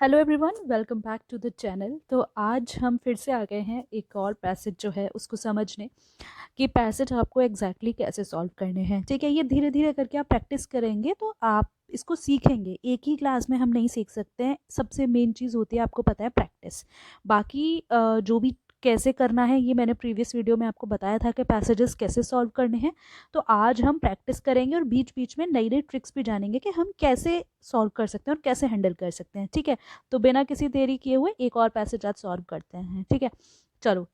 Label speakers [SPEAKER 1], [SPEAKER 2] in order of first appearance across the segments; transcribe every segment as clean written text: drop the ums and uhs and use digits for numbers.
[SPEAKER 1] Hello everyone, welcome back to the channel. तो आज हम फिर से आ गए हैं एक और पैसेज जो है उसको समझने कि पैसेज आपको एग्जैक्टली कैसे सॉल्व करने हैं। ठीक है, ये धीरे धीरे करके आप प्रैक्टिस करेंगे तो आप इसको सीखेंगे। एक ही क्लास में हम नहीं सीख सकते हैं। सबसे मेन चीज़ होती है, आपको पता है, प्रैक्टिस। बाकी जो भी कैसे करना है ये मैंने प्रीवियस वीडियो में आपको बताया था कि पैसेजेस कैसे सॉल्व करने हैं। तो आज हम प्रैक्टिस करेंगे और बीच बीच में नई नई ट्रिक्स भी जानेंगे कि हम कैसे सॉल्व कर सकते हैं और कैसे हैंडल कर सकते हैं। ठीक है, तो बिना किसी देरी किए हुए एक और पैसेज आज सॉल्व करते हैं। ठीक है, चलो।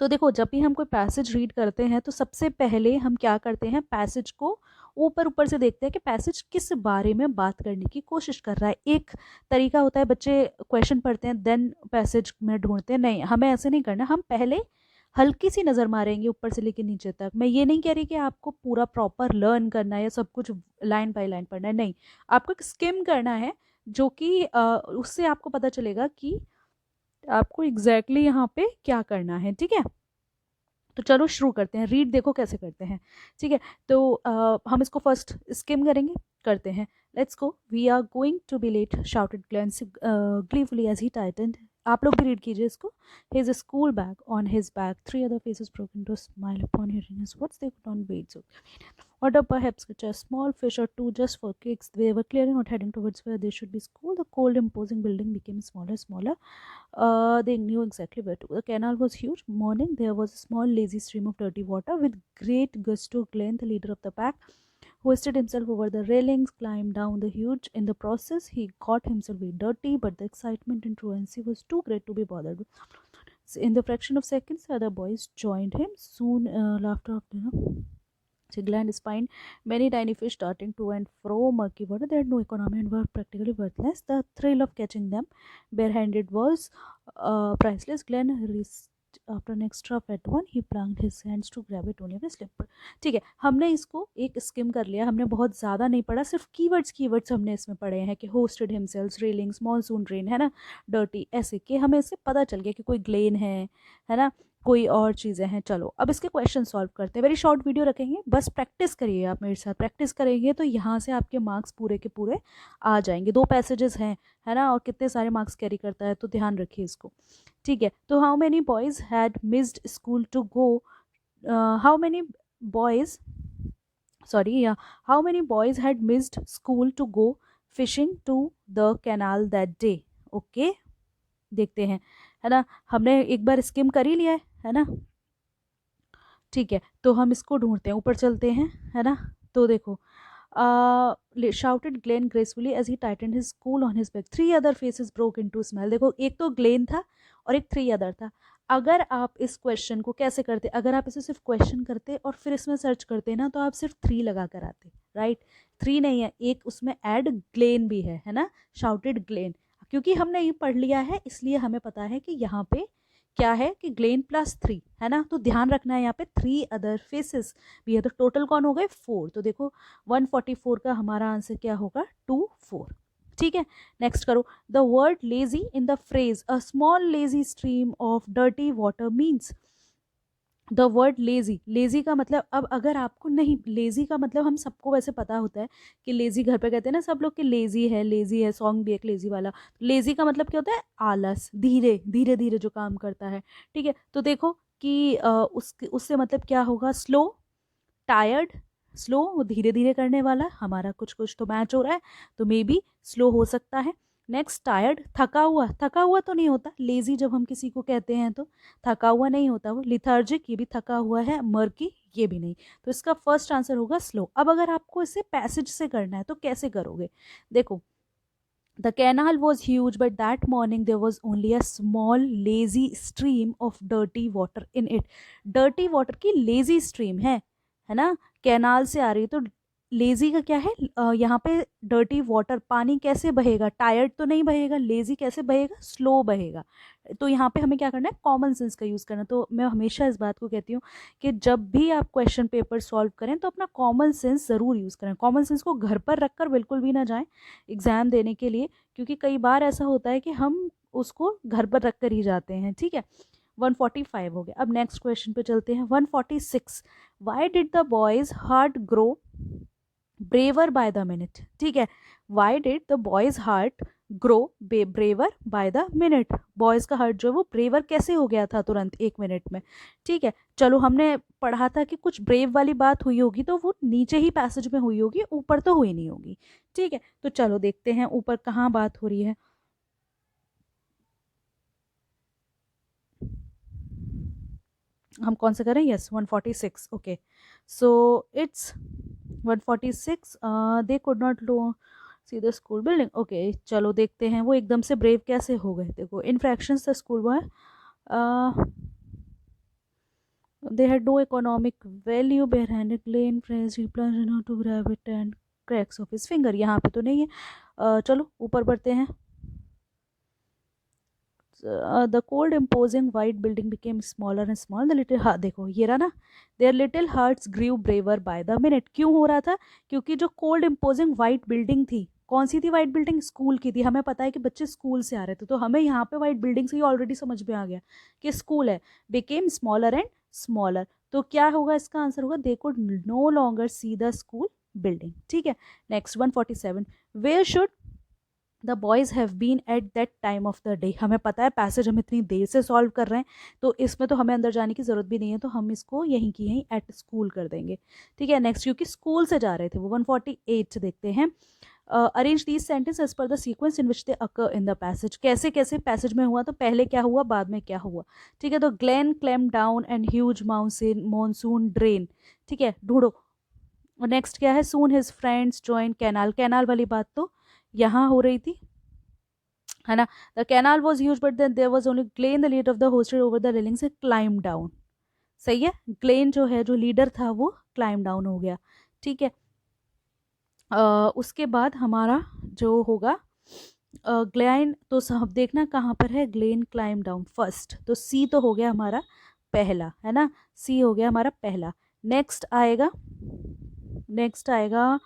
[SPEAKER 1] तो देखो, जब भी हम कोई पैसेज रीड करते हैं तो सबसे पहले हम क्या करते हैं, पैसेज को ऊपर ऊपर से देखते हैं कि पैसेज किस बारे में बात करने की कोशिश कर रहा है। एक तरीका होता है, बच्चे क्वेश्चन पढ़ते हैं देन पैसेज में ढूंढते हैं। नहीं, हमें ऐसे नहीं करना। हम पहले हल्की सी नज़र मारेंगे ऊपर से लेकर नीचे तक। मैं ये नहीं कह रही कि आपको पूरा प्रॉपर लर्न करना है या सब कुछ लाइन बाय लाइन पढ़ना है, नहीं। आपको एक स्किम करना है जो कि उससे आपको पता चलेगा कि आपको एग्जैक्टली यहाँ पे क्या करना है। ठीक है, तो चलो शुरू करते हैं। रीड देखो कैसे करते हैं। ठीक है, तो हम इसको फर्स्ट स्किम करेंगे, करते हैं। Let's go. We are going to be late, shouted Glenn gleefully as he tightened। आप लोग भी रीड कीजिए इसको। His school bag on his back, three other faces broke into a smile upon hearing his words. They could not wait, so order perhaps which a small fish or two just for kicks. They were clearly not heading towards where they should be school. The cold, imposing building became smaller, smaller. They knew exactly where to go. The canal was huge. Morning, there was a small, lazy stream of dirty water. With great gusto, Glenn, the leader of the pack, hoisted himself over the railings, climbed down the huge. In the process, he got himself very dirty, but the excitement and truancy was too great to be bothered with. In the fraction of seconds, the other boys joined him. Soon, laughter of Gland spined many tiny fish darting to and fro murky water. They had no economy and were practically worthless. The thrill of catching them barehanded was priceless. Glenn reached after an extra fat one. He plunged his hands to grab it only with slipper. ठीक है, हमने इसको एक scheme कर लिया। हमने बहुत ज़्यादा नहीं पढ़ा, सिर्फ कीवर्ड्स हमने इसमें पढ़े हैं कि hosted himself, railings, monsoon rain, है ना, डर्टी, ऐसे कि हमें इससे पता चल गया कि कोई ग्लेन है ना, कोई और चीज़ें हैं। चलो अब इसके क्वेश्चन सॉल्व करते हैं। वेरी शॉर्ट वीडियो रखेंगे, बस प्रैक्टिस करिए। आप मेरे साथ प्रैक्टिस करेंगे तो यहाँ से आपके मार्क्स पूरे के पूरे आ जाएंगे। 2 पैसेजेस हैं, है ना, और कितने सारे मार्क्स कैरी करता है, तो ध्यान रखिए इसको। ठीक है, तो how many boys had missed school to go, how many boys, sorry, या how many boys had missed school to go fishing to the canal that day. Okay, देखते हैं, है ना। हमने एक बार स्किम कर ही लिया है ना। ठीक है, तो हम इसको ढूंढते हैं, ऊपर चलते हैं, है ना। तो देखो, shouted Glenn gracefully as he tightened his school on his back. 3 other faces broke into smile. देखो, एक तो ग्लेन था और एक 3 अदर था। अगर आप इस क्वेश्चन को कैसे करते, अगर आप इसे सिर्फ क्वेश्चन करते और फिर इसमें सर्च करते ना, तो आप सिर्फ 3 लगा कर आते, राइट। 3 नहीं है, एक उसमें ऐड ग्लेन भी है ना, शाउटेड ग्लेन। क्योंकि हमने ये पढ़ लिया है इसलिए हमें पता है कि यहाँ पे क्या है कि ग्लेन +3, है ना। तो ध्यान रखना है यहाँ पे 3 अदर फेसेस भी है, तो टोटल कौन हो गए 4। तो देखो 144 का हमारा आंसर क्या होगा, 24। ठीक है, नेक्स्ट करो। The word lazy in the phrase a small lazy stream of dirty water means. The word lazy, lazy का मतलब, अब अगर आपको नहीं, लेजी का मतलब हम सबको वैसे पता होता है कि लेजी, घर पे कहते हैं ना सब लोग कि लेजी है, सॉन्ग भी एक लेजी वाला। लेजी का मतलब क्या होता है, आलस, धीरे धीरे धीरे जो काम करता है। ठीक है, तो देखो कि उससे मतलब क्या होगा, स्लो, टायर्ड, स्लो, वो धीरे धीरे करने वाला, हमारा कुछ कुछ तो मैच हो रहा है, तो मे बी स्लो हो सकता है। नेक्स्ट, टायर्ड, थका हुआ, थका हुआ तो नहीं होता। लेजी जब हम किसी को कहते हैं तो थका हुआ नहीं होता वो। लिथार्जिक, ये भी थका हुआ है। मर्की, ये भी नहीं। तो इसका फर्स्ट आंसर होगा स्लो। अब अगर आपको इसे पैसेज से करना है तो कैसे करोगे, देखो। The canal was huge, but that morning there was only a small, lazy stream of dirty water in it. Dirty water की lazy stream है ना, कैनाल से आ रही है। तो लेजी का क्या है, यहाँ पे डर्टी वाटर, पानी कैसे बहेगा, टायर्ड तो नहीं बहेगा, लेजी कैसे बहेगा, स्लो बहेगा। तो यहाँ पे हमें क्या करना है, कॉमन सेंस का यूज़ करना। तो मैं हमेशा इस बात को कहती हूँ कि जब भी आप क्वेश्चन पेपर सॉल्व करें तो अपना कॉमन सेंस ज़रूर यूज़ करें। कॉमन सेंस को घर पर रख कर बिल्कुल भी ना जाएं एग्ज़ाम देने के लिए, क्योंकि कई बार ऐसा होता है कि हम उसको घर पर रख कर ही जाते हैं। ठीक है, 145 हो गया। अब नेक्स्ट क्वेश्चन पे चलते हैं, 146। Why did the boy's heart grow braver by the minute, ठीक है। Why did the boy's heart grow braver by the minute, boy's का हार्ट जो है वो ब्रेवर कैसे हो गया था तुरंत 1 मिनट में, ठीक है। चलो हमने पढ़ा था कि कुछ ब्रेव वाली बात हुई होगी तो वो नीचे ही पैसेज में हुई होगी, ऊपर तो हुई नहीं होगी, ठीक है। तो चलो देखते हैं ऊपर कहाँ बात हो रही है। हम कौन सा करें, yes 146, okay. So it's 146, they could not low C the school building, okay. चलो देखते हैं वो एकदम से ब्रेव कैसे हो गए। देखो इन fractions the school boy they had no economic value, barehanded Lane pressed he plunged how to grab it and cracks of his finger, यहाँ पे तो नहीं है। चलो ऊपर बढ़ते हैं। The cold imposing white building became smaller and smaller, the little, हाँ देखो ये रहा ना, their little hearts grew braver by the minute। क्यों हो रहा था, क्योंकि जो cold imposing white building थी, कौन सी थी वाइट बिल्डिंग, स्कूल की थी। हमें पता है कि बच्चे स्कूल से आ रहे थे, तो हमें यहाँ पे वाइट बिल्डिंग से ही ऑलरेडी समझ में आ गया कि स्कूल है। बिकेम स्मॉलर एंड स्मॉलर, तो क्या होगा इसका आंसर होगा they could no longer see the school building, ठीक है। Next 147, where should the boys have been at that time of the day. हमें पता है पैसेज हम इतनी देर से सॉल्व कर रहे हैं, तो इसमें तो हमें अंदर जाने की ज़रूरत भी नहीं है, तो हम इसको यहीं की यहीं एट स्कूल कर देंगे, ठीक है। नेक्स्ट क्योंकि स्कूल से जा रहे थे वो 148 देखते हैं। Arrange these sentence as per the sequence in which they occur in the passage, कैसे कैसे पैसेज में हुआ, तो पहले क्या हुआ बाद में क्या हुआ, ठीक है। तो Glen claim down and huge monsoon drain, ठीक है, ढूंढो। नेक्स्ट क्या है, soon his friends join canal, canal वाली बात तो यहाँ हो रही थी, है ना। The canal was huge but then there was only Glen the leader of the hosted over the railing से क्लाइम डाउन, सही है। ग्लेन जो है जो लीडर था वो क्लाइम डाउन हो गया, ठीक है। उसके बाद हमारा जो होगा ग्लेन, तो सब देखना कहाँ पर है, ग्लेन क्लाइम डाउन फर्स्ट, तो सी तो हो गया हमारा पहला, है ना, सी हो गया हमारा पहला। नेक्स्ट आएगा, नेक्स्ट आएगा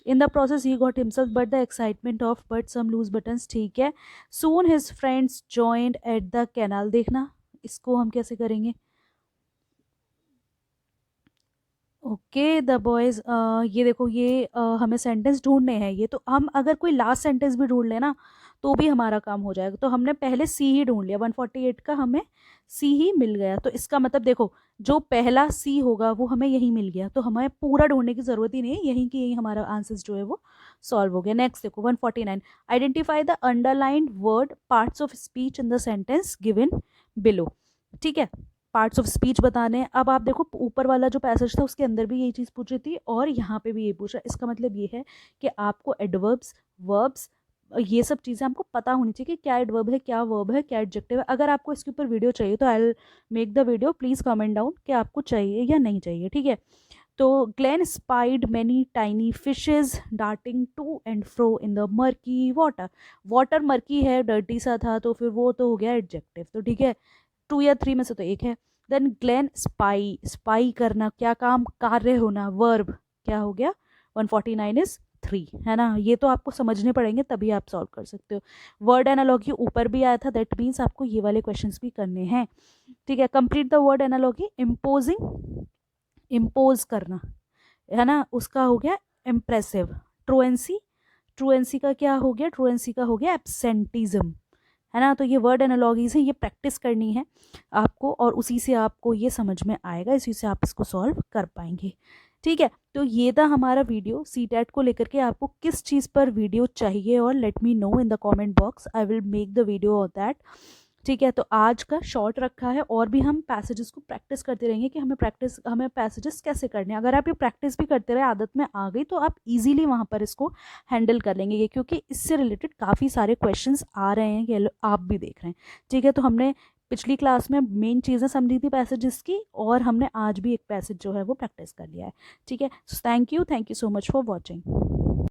[SPEAKER 1] in the process he got himself but the excitement of but some loose buttons, ठीक है। Soon his friends joined at the canal, देखना इसको हम कैसे करेंगे, ओके द बॉयज, ये देखो ये हमें सेंटेंस ढूंढने हैं, ये तो हम अगर कोई लास्ट सेंटेंस भी ढूंढ लेना तो भी हमारा काम हो जाएगा। तो हमने पहले सी ही ढूंढ लिया, 148 का हमें सी ही मिल गया, तो इसका मतलब देखो जो पहला सी होगा वो हमें यही मिल गया, तो हमें पूरा ढूंढने की जरूरत ही नहीं है, यहीं की यहीं हमारा आंसर जो है वो सॉल्व हो गया। नेक्स्ट देखो 149, identify the underlined word parts of speech in the sentence given below, ठीक है। पार्ट्स ऑफ स्पीच बताने हैं। अब आप देखो ऊपर वाला जो पैसेज था उसके अंदर भी यही चीज़ पूछ रही थी और यहाँ पे भी यही पूछ रहा है, इसका मतलब ये है कि आपको एडवर्ब्स, वर्ब्स, ये सब चीज़ें आपको पता होनी चाहिए कि क्या एडवर्ब है, क्या वर्ब है, क्या एडजेक्टिव है। अगर आपको इसके ऊपर वीडियो चाहिए तो I will make the video, please comment down कि आपको चाहिए या नहीं चाहिए, ठीक है। तो Glenn spied many tiny fishes darting to and fro in the murky water, water murky है, डर्टी सा था, तो फिर वो तो हो गया एडजेक्टिव, तो ठीक है 2 या 3 में से तो एक है। देन ग्लेन स्पाई, स्पाई करना क्या काम, कार्य होना, वर्ब क्या हो गया, 149 इज 3, है ना। ये तो आपको समझने पड़ेंगे तभी आप सॉल्व कर सकते हो। वर्ड एनालॉगी ऊपर भी आया था, दैट मीन्स आपको ये वाले क्वेश्चंस भी करने हैं, ठीक है। Complete the word analogy, imposing, impose करना, है ना, उसका हो गया इम्प्रेसिव। ट्रुएंसी, ट्रुएंसी का क्या हो गया, ट्रुएंसी का हो गया एब्सेंटिज्म, है ना। तो ये वर्ड एनालॉगीज हैं, ये प्रैक्टिस करनी है आपको और उसी से आपको ये समझ में आएगा, इसी से आप इसको सॉल्व कर पाएंगे, ठीक है। तो ये था हमारा वीडियो सीटेट को लेकर के, आपको किस चीज़ पर वीडियो चाहिए और let me know in the comment box, I will make the video of that, ठीक है। तो आज का शॉर्ट रखा है और भी हम पैसेजेस को प्रैक्टिस करते रहेंगे कि हमें पैसेजेस कैसे करने हैं। अगर आप ये प्रैक्टिस भी करते रहे, आदत में आ गई, तो आप इजीली वहाँ पर इसको हैंडल कर लेंगे ये, क्योंकि इससे रिलेटेड काफ़ी सारे क्वेश्चंस आ रहे हैं, ये आप भी देख रहे हैं, ठीक है। तो हमने पिछली क्लास में मेन चीज़ें समझी थी पैसेजेस की, और हमने आज भी एक पैसेज जो है वो प्रैक्टिस कर लिया है, ठीक है। So thank you so much for watching.